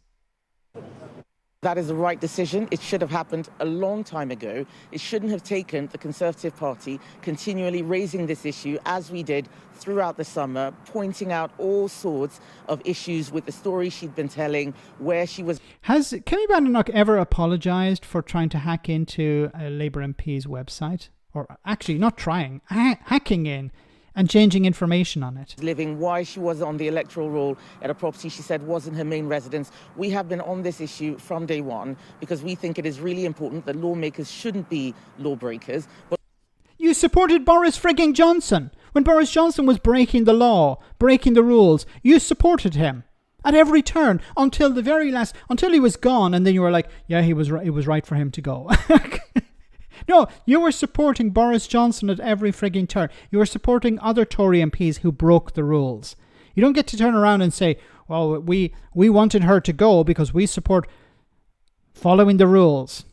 That is the right decision. It should have happened a long time ago. It shouldn't have taken the Conservative Party continually raising this issue, as we did throughout the summer, pointing out all sorts of issues with the story she'd been telling, where she was...
Has Kemi Badenoch ever apologised for trying to hack into a Labour MP's website? Or actually, not trying, hacking in and changing information on it.
Living, why she was on the electoral roll at a property she said wasn't her main residence. We have been on this issue from day one because we think it is really important that lawmakers shouldn't be lawbreakers. But
you supported Boris frigging Johnson. When Boris Johnson was breaking the law, breaking the rules, you supported him at every turn until the very last, until he was gone, and then you were like, yeah, it was right for him to go. No, you were supporting Boris Johnson at every frigging turn. You were supporting other Tory MPs who broke the rules. You don't get to turn around and say, well, we wanted her to go because we support following the rules.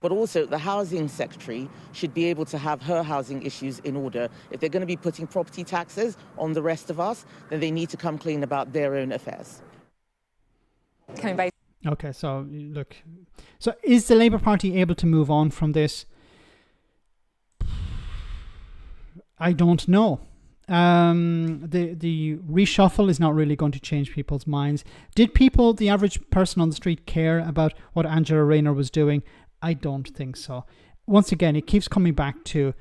But also the housing secretary should be able to have her housing issues in order. If they're going to be putting property taxes on the rest of us, then they need to come clean about their own affairs.
Okay, so look. So is the Labour Party able to move on from this? I don't know. The reshuffle is not really going to change people's minds. Did people, the average person on the street, care about what Angela Rayner was doing? I don't think so. Once again, it keeps coming back to,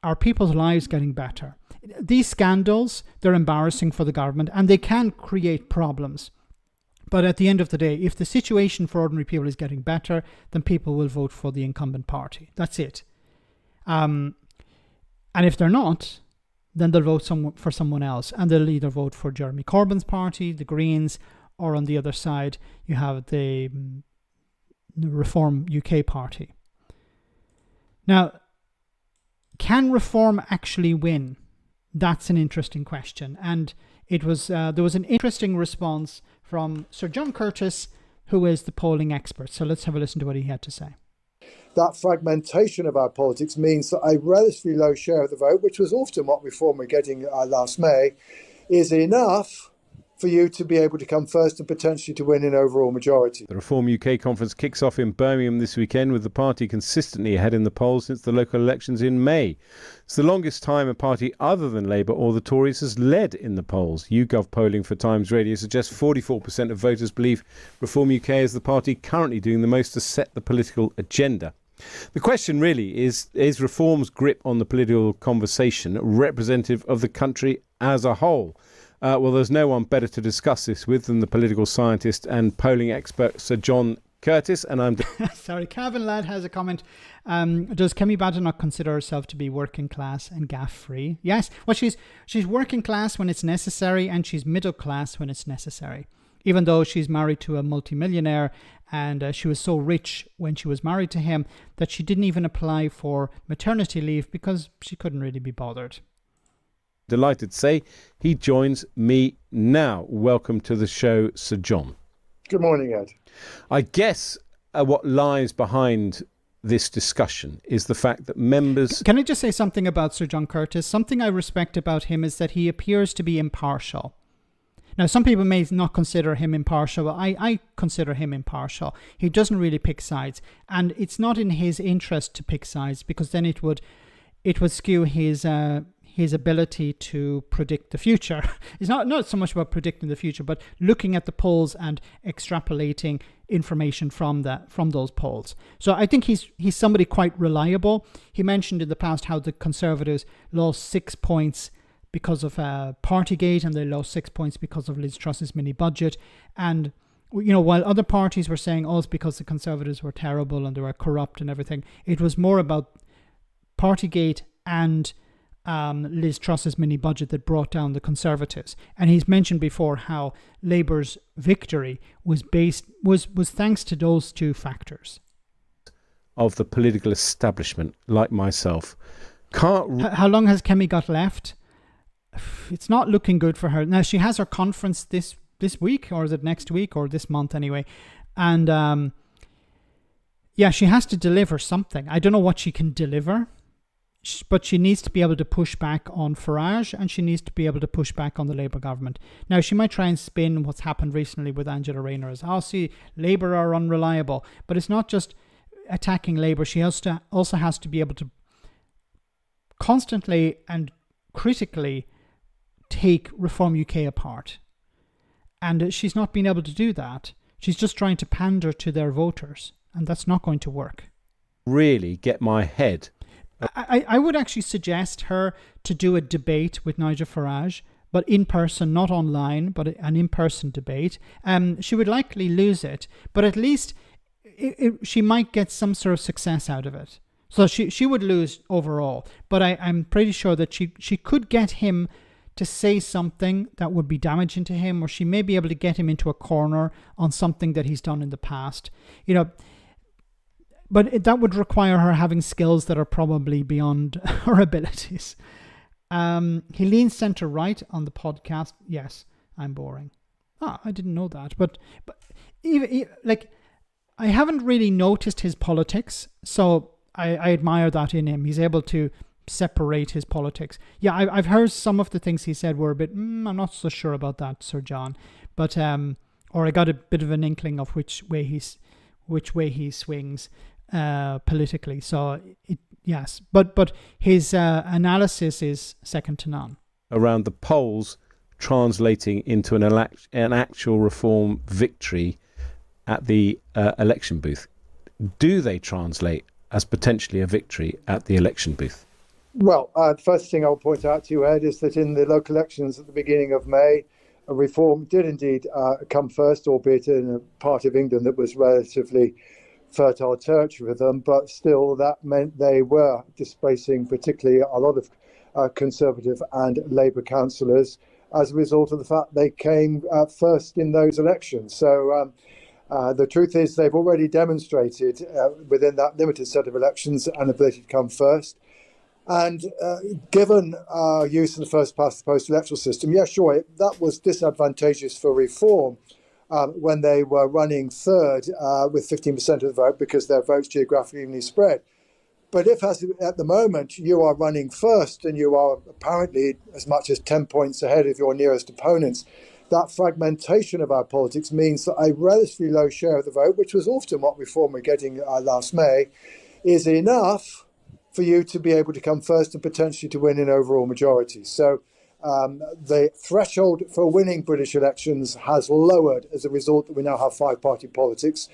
are people's lives getting better? These scandals, they're embarrassing for the government and they can create problems. But at the end of the day, if the situation for ordinary people is getting better, then people will vote for the incumbent party. That's it. And if they're not, then they'll vote for someone else. And they'll either vote for Jeremy Corbyn's party, the Greens, or on the other side, you have the Reform UK party. Now, can Reform actually win? That's an interesting question. And it was there was an interesting response from Sir John Curtis, who is the polling expert. So let's have a listen to what he had to say.
That fragmentation of our politics means that a relatively low share of the vote, which was often what Reform were getting last May, is enough for you to be able to come first and potentially to win in overall majority.
The Reform UK conference kicks off in Birmingham this weekend, with the party consistently ahead in the polls since the local elections in May. It's the longest time a party other than Labour or the Tories has led in the polls. YouGov polling for Times Radio suggests 44% of voters believe Reform UK is the party currently doing the most to set the political agenda. The question really is Reform's grip on the political conversation representative of the country as a whole? Well, there's no one better to discuss this with than the political scientist and polling expert Sir John Curtis, and I'm...
Sorry, Calvin Ladd has a comment. Does Kemi Badenoch consider herself to be working class and gaff-free? Yes. Well, she's working class when it's necessary, and she's middle class when it's necessary. Even though she's married to a multimillionaire, and she was so rich when she was married to him that she didn't even apply for maternity leave because she couldn't really be bothered.
Delighted to say he joins me now. Welcome to the show, Sir John.
Good morning, Ed.
I guess what lies behind this discussion is the fact that members...
Can I just say something about Sir John Curtis? Something I respect about him is that he appears to be impartial. Now, some people may not consider him impartial, but I consider him impartial. He doesn't really pick sides, and it's not in his interest to pick sides because then it would skew his ability to predict the future. It's not so much about predicting the future, but looking at the polls and extrapolating information from those polls. So I think he's somebody quite reliable. He mentioned in the past how the Conservatives lost 6 points because of Partygate, and they lost 6 points because of Liz Truss's mini budget. And while other parties were saying, it's because the Conservatives were terrible and they were corrupt and everything, it was more about Partygate and Liz Truss's mini budget that brought down the Conservatives. And he's mentioned before how Labour's victory was thanks to those two factors.
Of the political establishment, like myself,
How long has Kemi got left? It's not looking good for her. Now, she has her conference this week, or is it next week, or this month anyway? And she has to deliver something. I don't know what she can deliver, but she needs to be able to push back on Farage, and she needs to be able to push back on the Labour government. Now, she might try and spin what's happened recently with Angela Rayner as, Labour are unreliable. But it's not just attacking Labour. She also has to be able to constantly and critically take Reform UK apart. And she's not been able to do that. She's just trying to pander to their voters, and that's not going to work.
Really get my head.
I would actually suggest her to do a debate with Nigel Farage, but in person, not online, but an in-person debate. She would likely lose it, but at least she might get some sort of success out of it. So she would lose overall, but I'm pretty sure that she could get him to say something that would be damaging to him, or she may be able to get him into a corner on something that he's done in the past. But that would require her having skills that are probably beyond her abilities. He leans centre-right on the podcast. Yes, I'm boring. I didn't know that. But even I haven't really noticed his politics, so I admire that in him. He's able to separate his politics. Yeah, I've heard some of the things he said were a bit, I'm not so sure about that, Sir John. But or I got a bit of an inkling of which way he swings politically. So yes, but his analysis is second to none.
Around the polls translating into an actual Reform victory at the election booth. Do they translate as potentially a victory at the election booth?
Well, the first thing I'll point out to you, Ed, is that in the local elections at the beginning of May, a Reform did indeed come first, albeit in a part of England that was relatively fertile territory for them, but still that meant they were displacing particularly a lot of Conservative and Labour councillors as a result of the fact they came first in those elections. So the truth is they've already demonstrated within that limited set of elections an ability to come first. And given our use of the first past the post electoral system, sure, that was disadvantageous for Reform when they were running third with 15% of the vote because their votes geographically evenly spread. But if, as at the moment, you are running first and you are apparently as much as 10 points ahead of your nearest opponents, that fragmentation of our politics means that a relatively low share of the vote, which was often what Reform were getting last May, is enough for you to be able to come first and potentially to win in overall majority. So the threshold for winning British elections has lowered as a result that we now have five-party politics.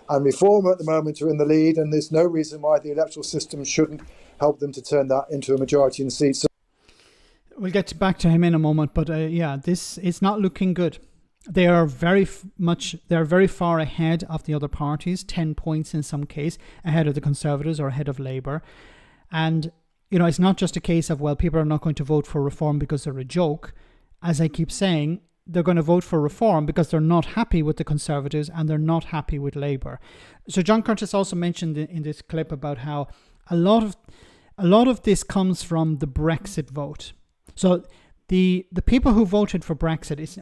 And Reform at the moment are in the lead, and there's no reason why the electoral system shouldn't help them to turn that into a majority in seats.
We'll get back to him in a moment, but this is not looking good. They are they're very far ahead of the other parties, 10 points in some case, ahead of the Conservatives or ahead of Labour. And, it's not just a case of, well, people are not going to vote for reform because they're a joke. As I keep saying, they're going to vote for reform because they're not happy with the Conservatives and they're not happy with Labour. So John Curtis also mentioned in this clip about how a lot of this comes from the Brexit vote. So the people who voted for Brexit,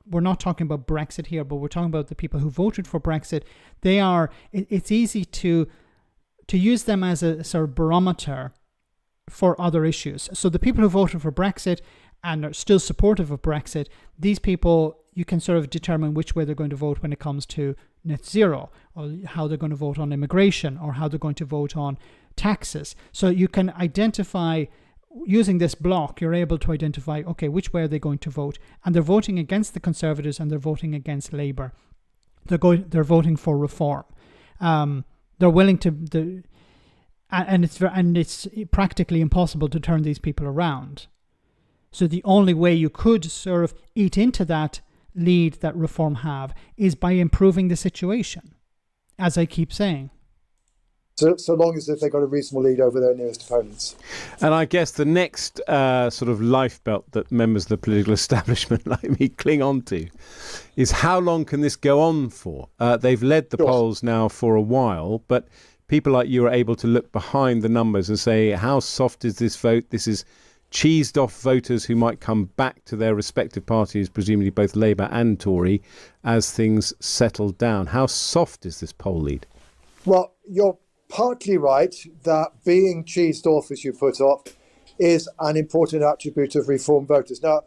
we're not talking about Brexit here, but we're talking about the people who voted for Brexit. It's easy to use them as a sort of barometer for other issues. So the people who voted for Brexit and are still supportive of Brexit, these people, you can sort of determine which way they're going to vote when it comes to net zero, or how they're going to vote on immigration, or how they're going to vote on taxes. So you can identify, using this block, you're able to identify, okay, which way are they going to vote? And they're voting against the Conservatives and they're voting against Labour. They're voting for reform. They're willing to, and it's practically impossible to turn these people around. So the only way you could sort of eat into that lead that reform have is by improving the situation, as I keep saying.
So long as they've got a reasonable lead over their nearest opponents.
And I guess the next sort of lifebelt that members of the political establishment like me cling on to is how long can this go on for? They've led the polls now for a while, but people like you are able to look behind the numbers and say, how soft is this vote? This is cheesed off voters who might come back to their respective parties, presumably both Labour and Tory, as things settle down. How soft is this poll lead?
Well, you're partly right that being cheesed off, as you put up, is an important attribute of Reform voters. Now,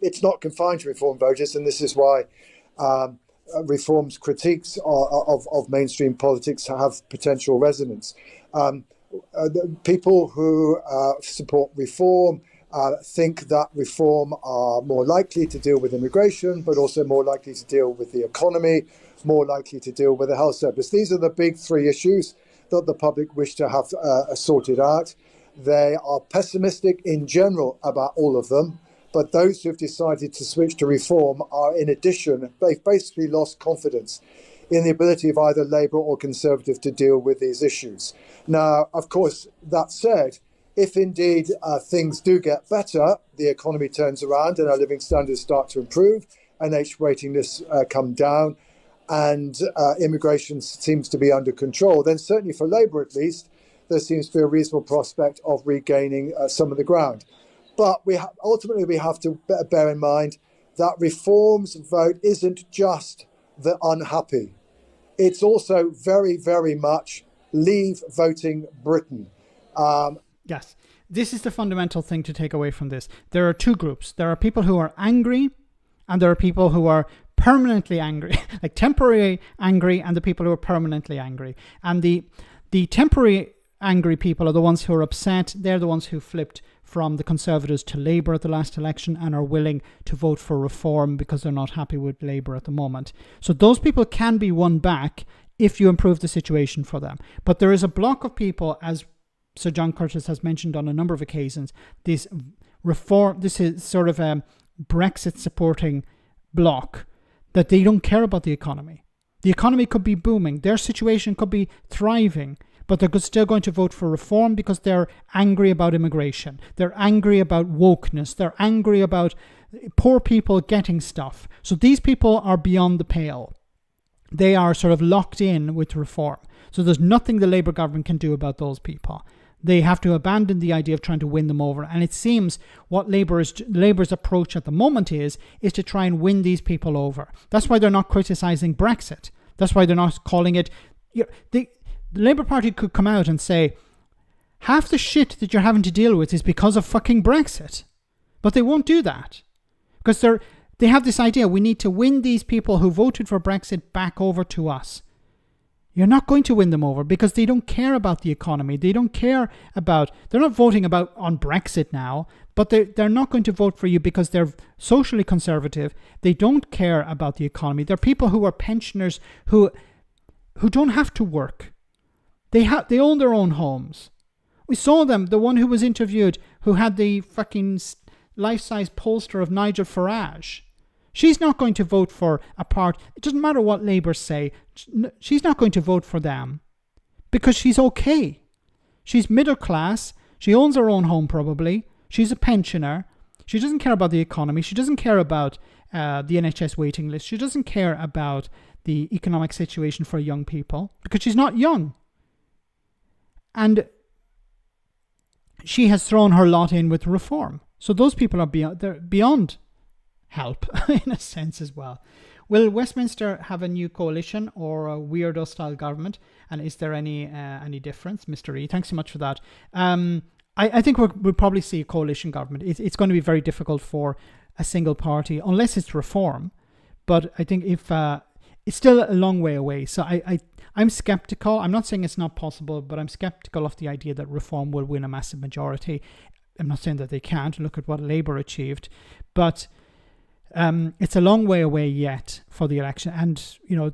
it's not confined to Reform voters, and this is why Reform's critiques of mainstream politics have potential resonance. People who support Reform think that Reform are more likely to deal with immigration, but also more likely to deal with the economy, more likely to deal with the health service. These are the big three issues that the public wish to have sorted out. They are pessimistic in general about all of them, but those who've decided to switch to Reform are, in addition, they've basically lost confidence in the ability of either Labour or Conservative to deal with these issues. Now, of course, that said, if indeed things do get better, the economy turns around and our living standards start to improve, NH waiting lists come down, and immigration seems to be under control, then certainly for Labour at least, there seems to be a reasonable prospect of regaining some of the ground. But ultimately we have to bear in mind that Reform's vote isn't just the unhappy. It's also very, very much Leave voting Britain.
Yes, this is the fundamental thing to take away from this. There are two groups. There are people who are angry, and there are people who are permanently angry, like temporary angry, and the people who are permanently angry. And the temporary angry people are the ones who are upset. They're the ones who flipped from the Conservatives to Labour at the last election and are willing to vote for Reform because they're not happy with Labour at the moment. So those people can be won back if you improve the situation for them. But there is a block of people, as Sir John Curtis has mentioned on a number of occasions, this is sort of a Brexit supporting block, that they don't care about the economy. The economy could be booming. Their situation could be thriving, but they're still going to vote for Reform because they're angry about immigration. They're angry about wokeness. They're angry about poor people getting stuff. So these people are beyond the pale. They are sort of locked in with Reform. So there's nothing the Labour government can do about those people. They have to abandon the idea of trying to win them over. And it seems what Labour's approach at the moment is to try and win these people over. That's why they're not criticising Brexit. That's why they're not calling it... The Labour Party could come out and say, half the shit that you're having to deal with is because of fucking Brexit. But they won't do that. Because they have this idea, we need to win these people who voted for Brexit back over to us. You're not going to win them over because they don't care about the economy. They don't care about... They're not voting on Brexit now, but they're not going to vote for you because they're socially conservative. They don't care about the economy. They're people who are pensioners who don't have to work. They own their own homes. We saw them, the one who was interviewed, who had the fucking life-size poster of Nigel Farage, She's not going to vote for a part. It doesn't matter what Labour say. She's not going to vote for them because she's okay. She's middle class. She owns her own home probably. She's a pensioner. She doesn't care about the economy. She doesn't care about the NHS waiting list. She doesn't care about the economic situation for young people because she's not young. And she has thrown her lot in with reform. So those people are beyond help in a sense as well. Will Westminster have a new coalition or a weirdo style government? And is there any difference? Mr. E, thanks so much for that. I think we'll probably see a coalition government. It's going to be very difficult for a single party unless it's reform. But I think if it's still a long way away. So I'm skeptical. I'm not saying it's not possible, but I'm skeptical of the idea that reform will win a massive majority. I'm not saying that they can't. Look at what Labour achieved. But it's a long way away yet for the election. And,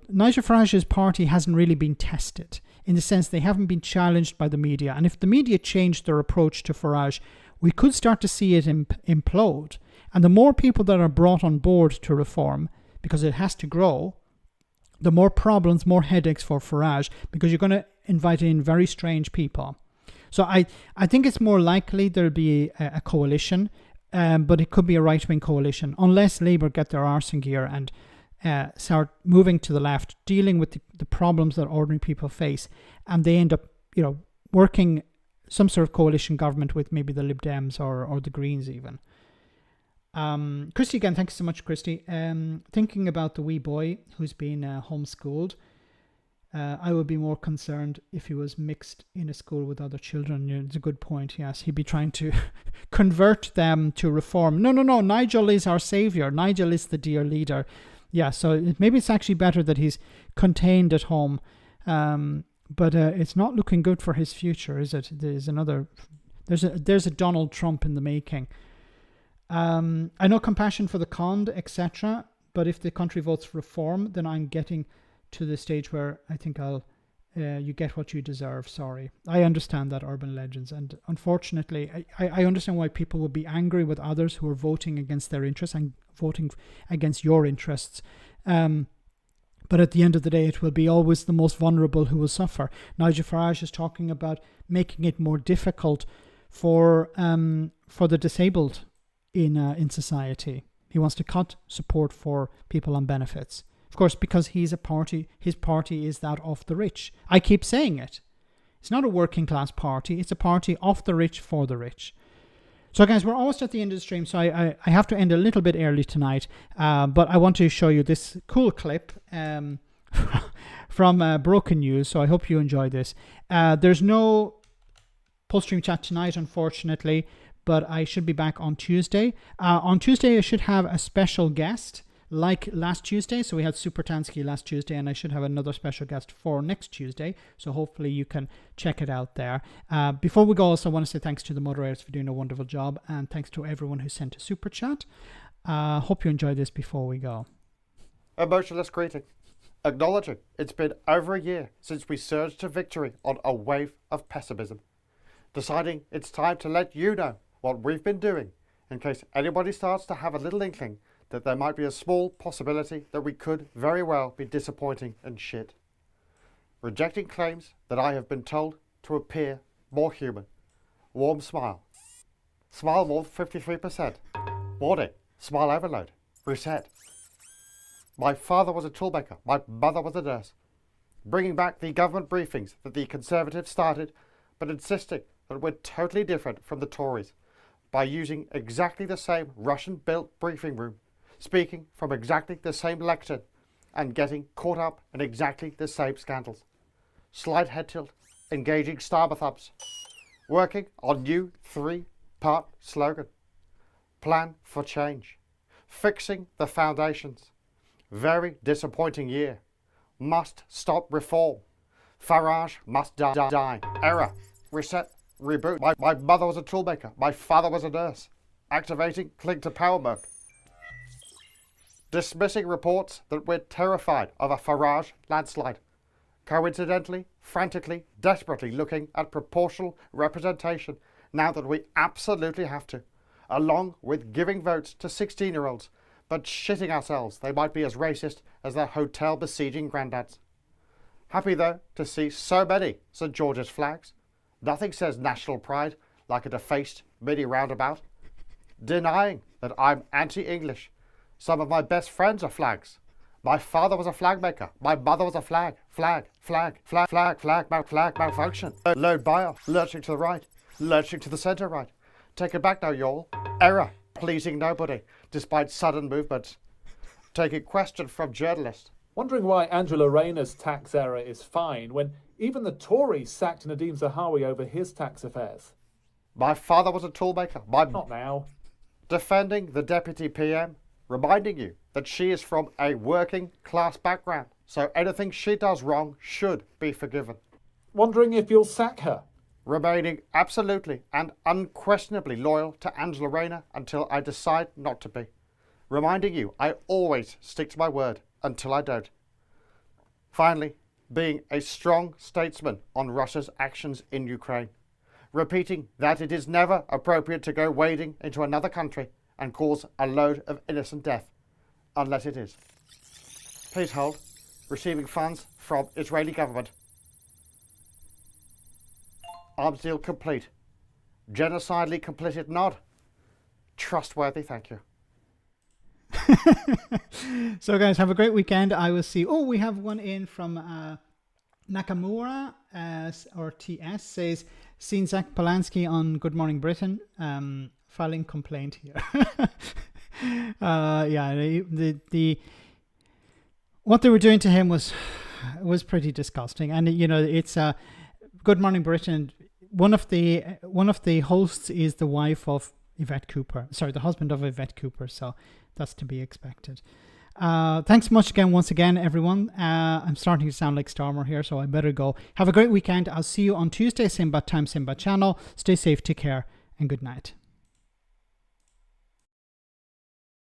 Nigel Farage's party hasn't really been tested in the sense they haven't been challenged by the media. And if the media changed their approach to Farage, we could start to see it implode. And the more people that are brought on board to reform, because it has to grow, the more problems, more headaches for Farage, because you're going to invite in very strange people. So I think it's more likely there'll be a coalition, but it could be a right-wing coalition, unless Labour get their arse in gear and start moving to the left, dealing with the problems that ordinary people face, and they end up, working some sort of coalition government with maybe the Lib Dems or the Greens even. Christy again, thanks so much, Christy. Thinking about the wee boy who's been homeschooled, I would be more concerned if he was mixed in a school with other children. It's a good point, yes. He'd be trying to convert them to reform. No, Nigel is our saviour. Nigel is the dear leader. Yeah, so maybe it's actually better that he's contained at home. But it's not looking good for his future, is it? There's a Donald Trump in the making. I know compassion for the conned, etc. But if the country votes for reform, then I'm getting to the stage where I think you get what you deserve. Sorry. I understand that, urban legends. And unfortunately, I understand why people would be angry with others who are voting against their interests and voting against your interests. But at the end of the day, it will be always the most vulnerable who will suffer. Nigel Farage is talking about making it more difficult for the disabled in society. He wants to cut support for people on benefits. Of course, because his party is that of the rich. I keep saying it. It's not a working class party. It's a party of the rich for the rich. So guys, we're almost at the end of the stream, so I have to end a little bit early tonight. But I want to show you this cool clip from Broken News. So I hope you enjoy this. There's no post-stream chat tonight, unfortunately, but I should be back on Tuesday. On Tuesday, I should have a special guest, like last Tuesday. So we had Super Tansky last Tuesday, and I should have another special guest for next Tuesday. So hopefully you can check it out there. Before we go, also I want to say thanks to the moderators for doing a wonderful job, and thanks to everyone who sent a super chat. Hope you enjoyed this before we go.
Emotionless greeting. Acknowledging it's been over a year since we surged to victory on a wave of pessimism. Deciding it's time to let you know what we've been doing in case anybody starts to have a little inkling that there might be a small possibility that we could very well be disappointing and shit. Rejecting claims that I have been told to appear more human. Warm smile. Smile more than 53%. Warning. Smile overload. Reset. My father was a toolmaker. My mother was a nurse. Bringing back the government briefings that the Conservatives started, but insisting that we're totally different from the Tories by using exactly the same Russian-built briefing room, speaking from exactly the same lectern, and getting caught up in exactly the same scandals. Slight head tilt, engaging starmer thumbs. Working on new 3-part slogan. Plan for change. Fixing the foundations. Very disappointing year. Must stop reform. Farage must die. Error. Reset. Reboot. My mother was a toolmaker. My father was a nurse. Activating cling to power mode. Dismissing reports that we're terrified of a Farage landslide. Coincidentally, frantically, desperately looking at proportional representation now that we absolutely have to, along with giving votes to 16-year-olds, but shitting ourselves they might be as racist as their hotel besieging granddads. Happy though to see so many St George's flags. Nothing says national pride like a defaced mini roundabout. Denying that I'm anti-English. Some of my best friends are flags. My father was a flag maker. My mother was a flag malfunction. Load bio, lurching to the right, lurching to the centre right. Take it back now, y'all. Error, pleasing nobody, despite sudden movements. Taking question from journalist.
Wondering why Angela Rayner's tax error is fine when even the Tories sacked Nadeem Zahawi over his tax affairs.
My father was a toolmaker.
Not now.
Defending the Deputy PM, reminding you that she is from a working class background, so anything she does wrong should be forgiven.
Wondering if you'll sack her.
Remaining absolutely and unquestionably loyal to Angela Rayner until I decide not to be. Reminding you I always stick to my word until I don't. Finally, being a strong statesman on Russia's actions in Ukraine. Repeating that it is never appropriate to go wading into another country and cause a load of innocent death, unless it is. Please hold. Receiving funds from Israeli government. Arms deal complete. Genocidally completed nod. Trustworthy, thank you.
So guys, have a great weekend. I will see. Oh, we have one in from Nakamura or TS says, seen Zach Polanski on Good Morning Britain, filing complaint here. Yeah, the what they were doing to him was pretty disgusting, and you know, it's Good Morning Britain. One of the hosts is the wife of Yvette Cooper. Sorry, the husband of Yvette Cooper. So that's to be expected. Thanks much once again, everyone. I'm starting to sound like Stormer here, so I better go. Have a great weekend. I'll see you on Tuesday, same bat time, same bat channel. Stay safe, take care, and good night.